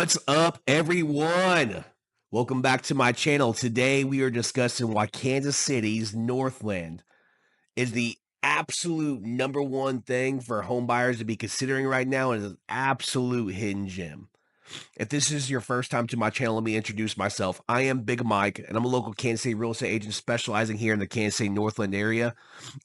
What's up, everyone? Welcome back to my channel. Today, we are discussing why Kansas City's Northland is the absolute number one thing for home buyers to be considering right now, and is an absolute hidden gem. If this is your first time to my channel, let me introduce myself. I am Big Mike, and I'm a local Kansas City real estate agent specializing here in the Kansas City Northland area.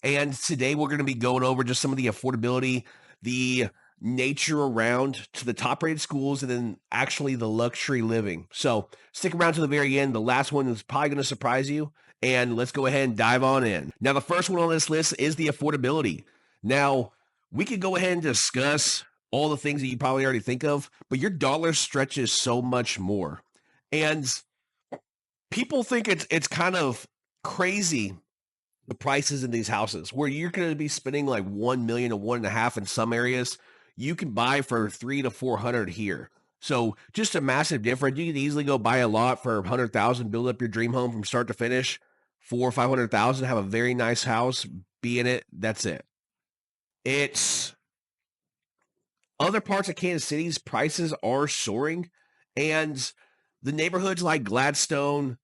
And today, we're going to be going over just some of the affordability, the nature around to the top rated schools, and then actually the luxury living. So stick around to the very end. The last one is probably going to surprise you. And let's go ahead and dive on in. Now, the first one on this list is the affordability. Now, we could go ahead and discuss all the things that you probably already think of, but your dollar stretches so much more. And people think it's kind of crazy, the prices in these houses, where you're going to be spending like 1 million to 1.5 in some areas. You can buy for 300 to 400 here. So just a massive difference. You can easily go buy a lot for 100,000, build up your dream home from start to finish, 400,000 or 500,000, have a very nice house, be in it. That's it. It's other parts of Kansas City's prices are soaring, and the neighborhoods like Gladstone,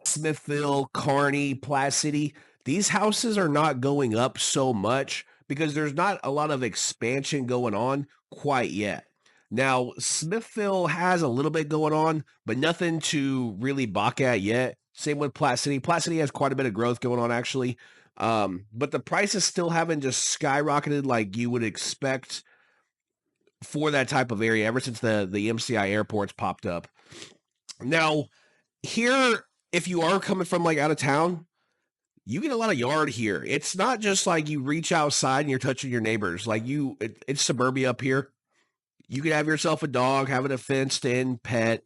Smithville, Kearney, Platte City, these houses are not going up so much because there's not a lot of expansion going on quite yet. Now, Smithville has a little bit going on, but nothing to really balk at yet. Same with Platte City. Platte City has quite a bit of growth going on, actually. But the prices still haven't just skyrocketed like you would expect for that type of area ever since the MCI airports popped up. Now, here, if you are coming from like out of town, you get a lot of yard here. It's not just like you reach outside and you're touching your neighbors. Like it's suburbia up here. You could have yourself a dog, having a fenced in pet,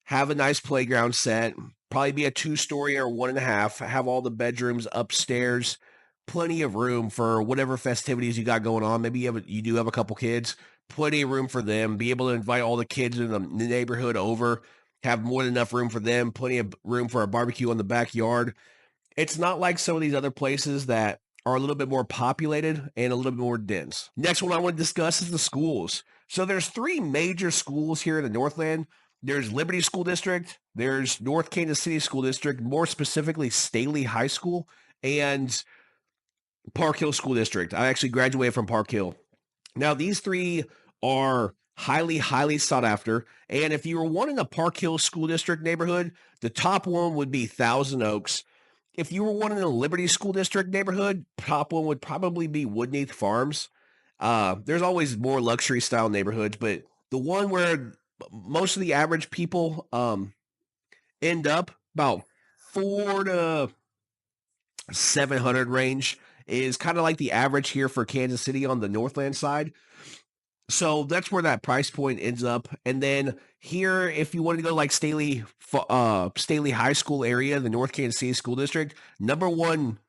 have a nice playground set, probably be a 2-story or 1.5, have all the bedrooms upstairs, plenty of room for whatever festivities you got going on. Maybe you do have a couple kids, plenty of room for them, be able to invite all the kids in the neighborhood over, have more than enough room for them, plenty of room for a barbecue in the backyard. It's not like some of these other places that are a little bit more populated and a little bit more dense. Next one I want to discuss is the schools. So there's 3 major schools here in the Northland. There's Liberty School District, there's North Kansas City School District, more specifically Staley High School, and Park Hill School District. I actually graduated from Park Hill. Now, these 3 are highly, highly sought after. And if you were wanting a Park Hill School District neighborhood, the top one would be Thousand Oaks. If you were wanting a Liberty School District neighborhood, top one would probably be Woodneath Farms. There's always more luxury style neighborhoods, but the one where most of the average people end up, about 400 to 700 range, is kind of like the average here for Kansas City on the Northland side. So that's where that price point ends up. And then here, if you want to go like Staley High School area, the North Kansas City School District, number one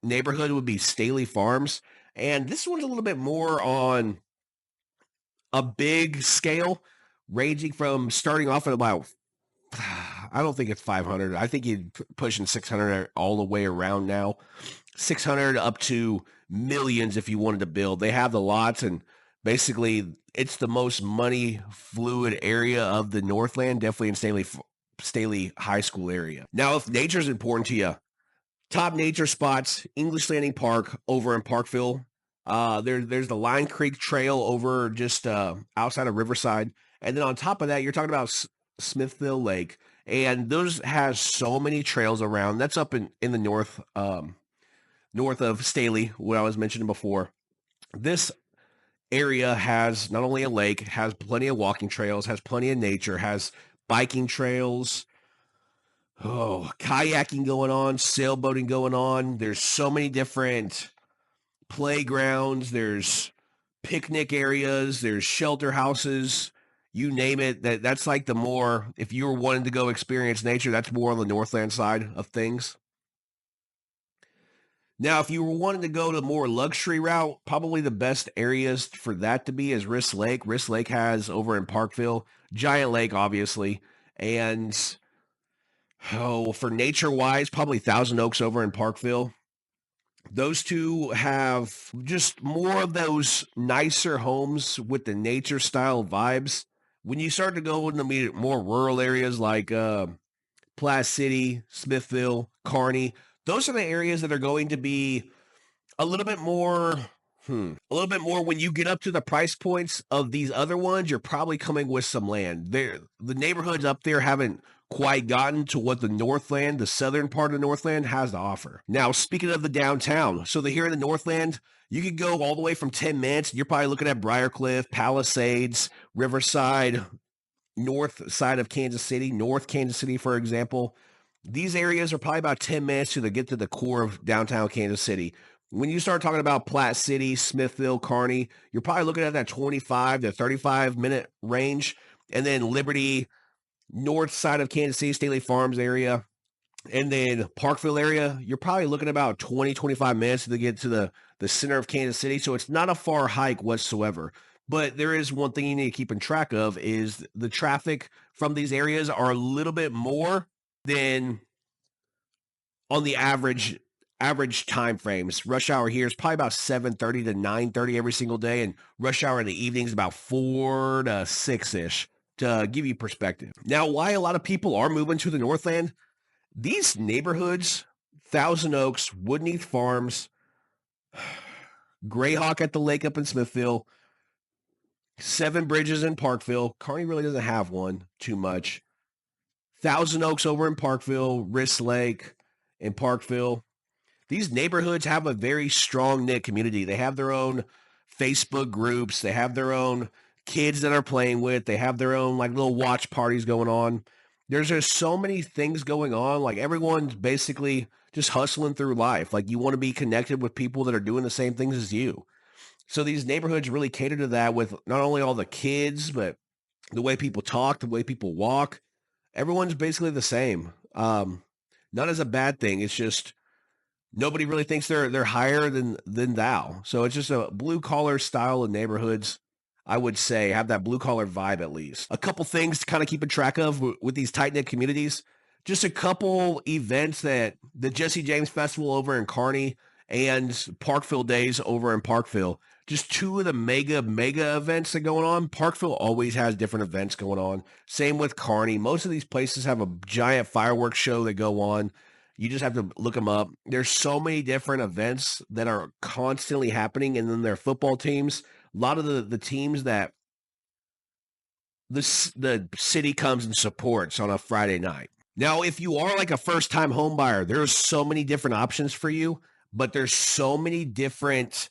neighborhood would be Staley Farms. And this one's a little bit more on a big scale, ranging from starting off at about, I don't think it's 500. I think you're pushing 600 all the way around now. 600 up to millions if you wanted to build. They have the lots, and basically it's the most money fluid area of the Northland, definitely in Staley High School area. Now, if nature is important to you, top nature spots, English Landing Park over in Parkville. There's the Line Creek Trail over just outside of Riverside. And then on top of that, you're talking about Smithville Lake. And those has so many trails around. That's up in the north of Staley, what I was mentioning before. This area has not only a lake, has plenty of walking trails, has plenty of nature, has biking trails, kayaking going on, sailboating going on. There's so many different playgrounds. There's picnic areas. There's shelter houses. You name it. That's like the more, if you were wanting to go experience nature, that's more on the Northland side of things. Now, if you were wanting to go to more luxury route, probably the best areas for that to be is Riss Lake. Riss Lake has over in Parkville, Giant Lake, obviously. And, for nature-wise, probably Thousand Oaks over in Parkville. Those two have just more of those nicer homes with the nature style vibes, When you start to go in the more rural areas like Platte City, Smithville, Kearney, those are the areas that are going to be a little bit more. A little bit more when you get up to the price points of these other ones, you're probably coming with some land. The neighborhoods up there haven't quite gotten to what the Northland, the southern part of the Northland, has to offer. Now, speaking of the downtown, so here in the Northland, you could go all the way from 10 minutes. You're probably looking at Briarcliff, Palisades, Riverside, north side of Kansas City, North Kansas City, for example. These areas are probably about 10 minutes to get to the core of downtown Kansas City. When you start talking about Platte City, Smithville, Kearney, you're probably looking at that 25 to 35-minute range. And then Liberty, north side of Kansas City, Staley Farms area, and then Parkville area, you're probably looking about 20, 25 minutes to get to the center of Kansas City. So it's not a far hike whatsoever. But there is one thing you need to keep in track of is the traffic from these areas are a little bit more than on the average time frames. Rush hour here is probably about 7:30 to 9:30 every single day, and rush hour in the evening is about 4 to 6-ish to give you perspective. Now, why a lot of people are moving to the Northland, these neighborhoods, Thousand Oaks, Woodneath Farms, Greyhawk at the lake up in Smithville, Seven Bridges in Parkville. Kearney really doesn't have one too much. Thousand Oaks over in Parkville, Wrist Lake in Parkville. These neighborhoods have a very strong knit community. They have their own Facebook groups. They have their own kids that are playing with. They have their own like little watch parties going on. There's just so many things going on. Like everyone's basically just hustling through life. Like you want to be connected with people that are doing the same things as you. So these neighborhoods really cater to that with not only all the kids, but the way people talk, the way people walk. Everyone's basically the same. Not as a bad thing. It's just nobody really thinks they're higher than thou. So it's just a blue collar style of neighborhoods. I would say have that blue collar vibe at least. A couple things to kind of keep a track of with these tight knit communities. Just a couple events that the Jesse James Festival over in Kearney and Parkville Days over in Parkville. Just two of the mega events that are going on. Parkville always has different events going on. Same with Kearney. Most of these places have a giant fireworks show that go on. You just have to look them up. There's so many different events that are constantly happening, and then their football teams. A lot of the teams that the city comes and supports on a Friday night. Now, if you are like a first-time home buyer, there's so many different options for you, but there's so many different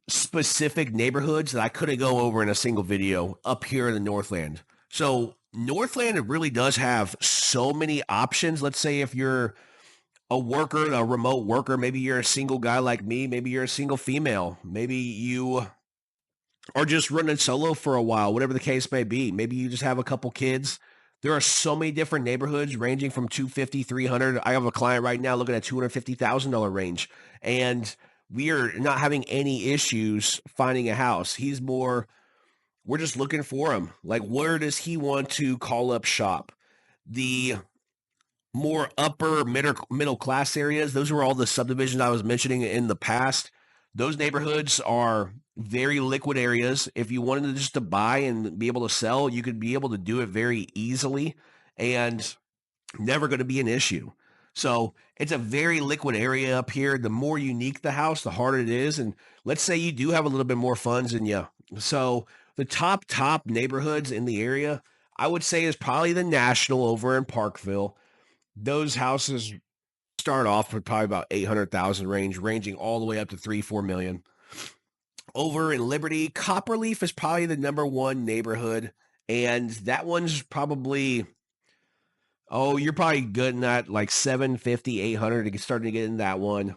specific neighborhoods that I couldn't go over in a single video up here in the Northland. So Northland, it really does have so many options. Let's say if you're a worker, a remote worker, maybe you're a single guy like me, maybe you're a single female, maybe you are just running solo for a while, whatever the case may be. Maybe you just have a couple kids. There are so many different neighborhoods ranging from 250, 300. I have a client right now looking at $250,000 range, and we are not having any issues finding a house. We're just looking for him. Like, where does he want to call up shop? The more upper middle class areas, those were all the subdivisions I was mentioning in the past. Those neighborhoods are very liquid areas. If you wanted just to buy and be able to sell, you could be able to do it very easily and never going to be an issue. So it's a very liquid area up here. The more unique the house, the harder it is. And let's say you do have a little bit more funds than you. So the top neighborhoods in the area, I would say is probably the National over in Parkville. Those houses start off with probably about 800,000 range, ranging all the way up to 3-4 million. Over in Liberty, Copperleaf is probably the number one neighborhood, and that one's probably you're probably good at like 750, 800 to starting to get in that one.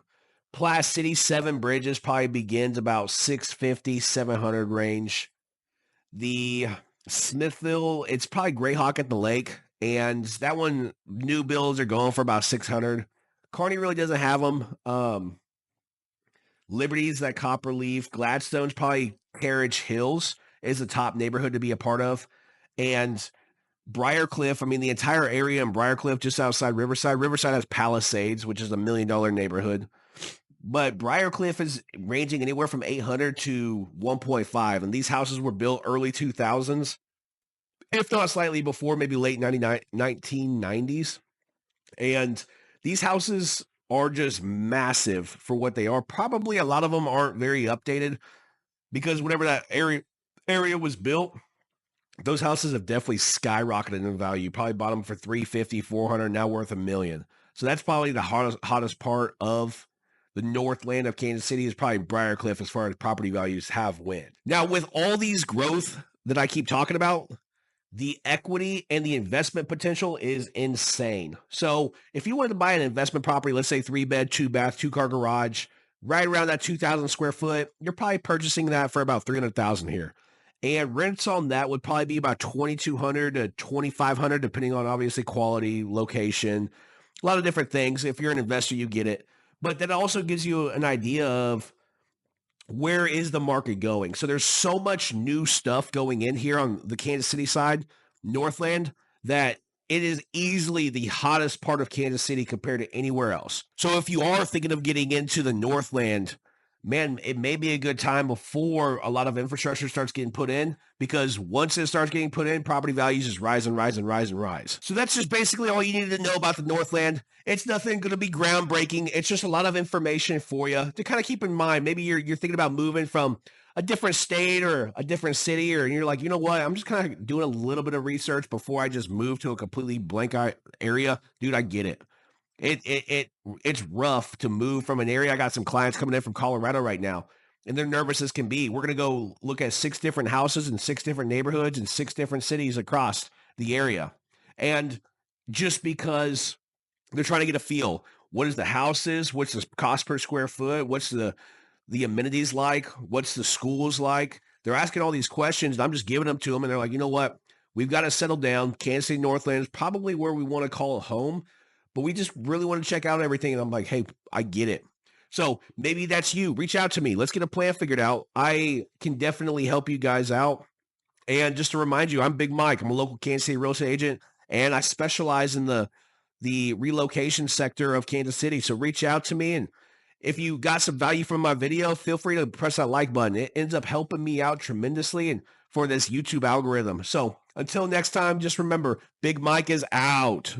Platte City, Seven Bridges probably begins about 650, 700 range. The Smithville, it's probably Greyhawk at the lake, and that one, new builds are going for about 600. Kearney really doesn't have them. Liberty's that Copperleaf. Gladstone's probably Carriage Hills is the top neighborhood to be a part of. And Briarcliff, I mean, the entire area in Briarcliff, just outside Riverside. Riverside has Palisades, which is $1 million neighborhood. But Briarcliff is ranging anywhere from 800 to 1.5. And these houses were built early 2000s. if not slightly before, maybe late 1990s. And these houses are just massive for what they are. Probably a lot of them aren't very updated because whenever that area was built, those houses have definitely skyrocketed in value. You probably bought them for 350, 400, now worth $1 million. So that's probably the hottest part of the Northland of Kansas City is probably Briarcliff as far as property values have went. Now, with all these growth that I keep talking about, the equity and the investment potential is insane. So if you wanted to buy an investment property, let's say 3-bed, 2-bath, 2-car garage, right around that 2,000 square foot, you're probably purchasing that for about 300,000 here. And rents on that would probably be about 2,200 to 2,500, depending on obviously quality, location, a lot of different things. If you're an investor, you get it. But that also gives you an idea of where is the market going. So there's so much new stuff going in here on the Kansas City side, Northland, that it is easily the hottest part of Kansas City compared to anywhere else. So if you are thinking of getting into the Northland, man, it may be a good time before a lot of infrastructure starts getting put in, because once it starts getting put in, property values just rise and rise and rise and rise. So that's just basically all you needed to know about the Northland. It's nothing going to be groundbreaking. It's just a lot of information for you to kind of keep in mind. Maybe you're thinking about moving from a different state or a different city, or you're like, you know what, I'm just kind of doing a little bit of research before I just move to a completely blank area. Dude, I get it. It's rough to move from an area. I got some clients coming in from Colorado right now, and they're nervous as can be. We're going to go look at 6 different houses in 6 different neighborhoods in 6 different cities across the area. And just because they're trying to get a feel, what is the houses? What's the cost per square foot? What's the amenities like? What's the schools like? They're asking all these questions, and I'm just giving them to them, and they're like, you know what? We've got to settle down. Kansas City Northland is probably where we want to call it home, but we just really want to check out everything. And I'm like, hey, I get it. So maybe that's you. Reach out to me. Let's get a plan figured out. I can definitely help you guys out. And just to remind you, I'm Big Mike. I'm a local Kansas City real estate agent, and I specialize in the relocation sector of Kansas City. So reach out to me, and if you got some value from my video, feel free to press that like button. It ends up helping me out tremendously and for this YouTube algorithm. So until next time, just remember, Big Mike is out.